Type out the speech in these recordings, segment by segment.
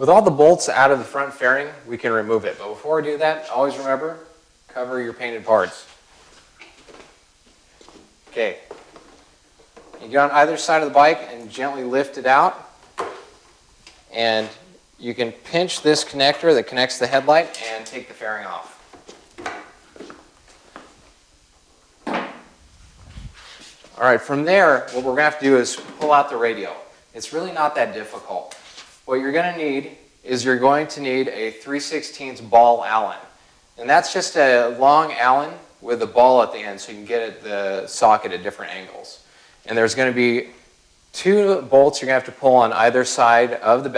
With all the bolts out of the front fairing, we can remove it. But before we do that, always remember, cover your painted parts. Okay. You get on either side of the bike and gently lift it out. And you can pinch this connector that connects the headlight and take the fairing off. All right, from there, what we're going to have to do is pull out the radio. It's really not that difficult. What you're going to need is you're going to need a 3/16 ball Allen. And that's just a long Allen with a ball at the end so you can get at the socket at different angles. And there's going to be 2 bolts you're going to have to pull on either side of the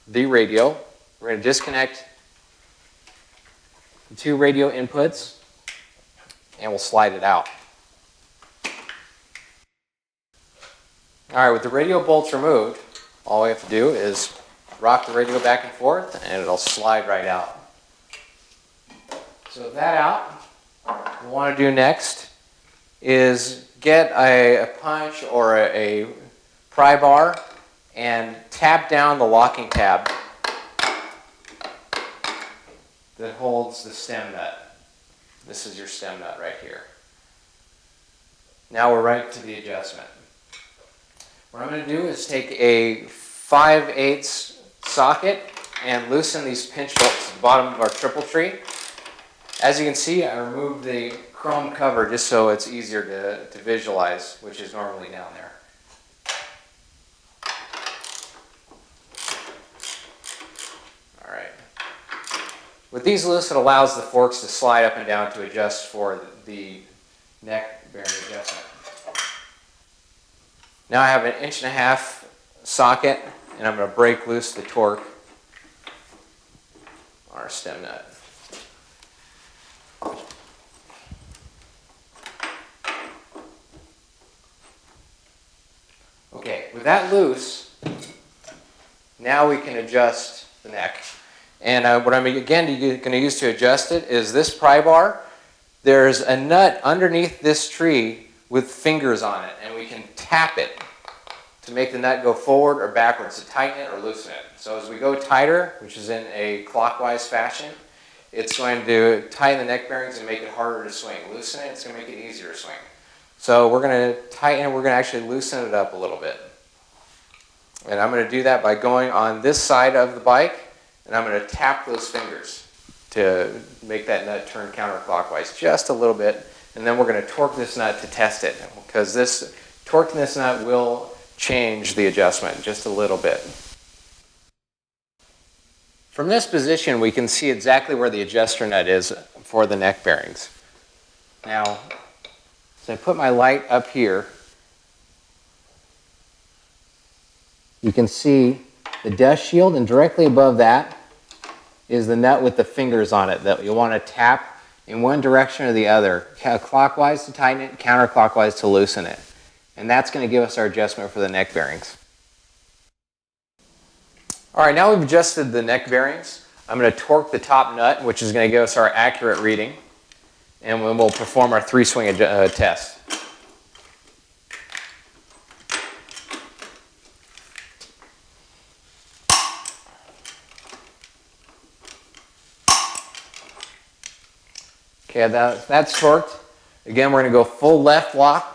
the radio. We're going to disconnect the 2 radio inputs and we'll slide it out. All right, with the radio bolts removed, all we have to do is rock the radio back and forth and it'll slide right out. So with that out, what we want to do next is get a punch or a pry bar and tap down the locking tab that holds the stem nut. This is your stem nut right here. Now we're right to the adjustment. What I'm going to do is take a 5/8 socket and loosen these pinch bolts at the bottom of our triple tree. As you can see, I removed the chrome cover just so it's easier to visualize, which is normally down there. All right. With these loose, it allows the forks to slide up and down to adjust for the neck bearing adjustment. Now I have an 1.5-inch socket, and I'm going to break loose the torque on our stem nut. Okay, with that loose, now we can adjust the neck. And what I'm again going to use to adjust it is this pry bar. There's a nut underneath this tree with fingers on it, and we can tap it to make the nut go forward or backwards, to tighten it or loosen it. So as we go tighter, which is in a clockwise fashion, it's going to tighten the neck bearings and make it harder to swing. Loosen it, it's going to make it easier to swing. So we're going to tighten, we're going to actually loosen it up a little bit. And I'm going to do that by going on this side of the bike, and I'm going to tap those fingers to make that nut turn counterclockwise just a little bit. And then we're going to torque this nut to test it, because this torquing this nut will change the adjustment just a little bit. From this position, we can see exactly where the adjuster nut is for the neck bearings. Now, as I put my light up here, you can see the dust shield, and directly above that is the nut with the fingers on it that you want to tap in one direction or the other, clockwise to tighten it, counterclockwise to loosen it. And that's going to give us our adjustment for the neck bearings. All right, now we've adjusted the neck bearings. I'm going to torque the top nut, which is going to give us our accurate reading. And then we'll perform our 3-swing test. Okay, that's torqued. Again, we're going to go full left lock.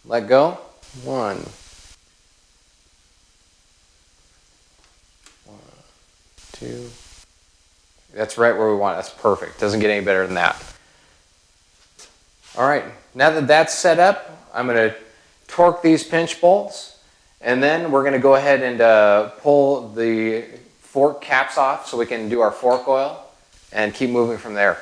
Let go. 1. 1, 2. That's right where we want it. That's perfect. Doesn't get any better than that. All right. Now that that's set up, I'm going to torque these pinch bolts, and then we're going to go ahead and pull the fork caps off so we can do our fork oil and keep moving from there.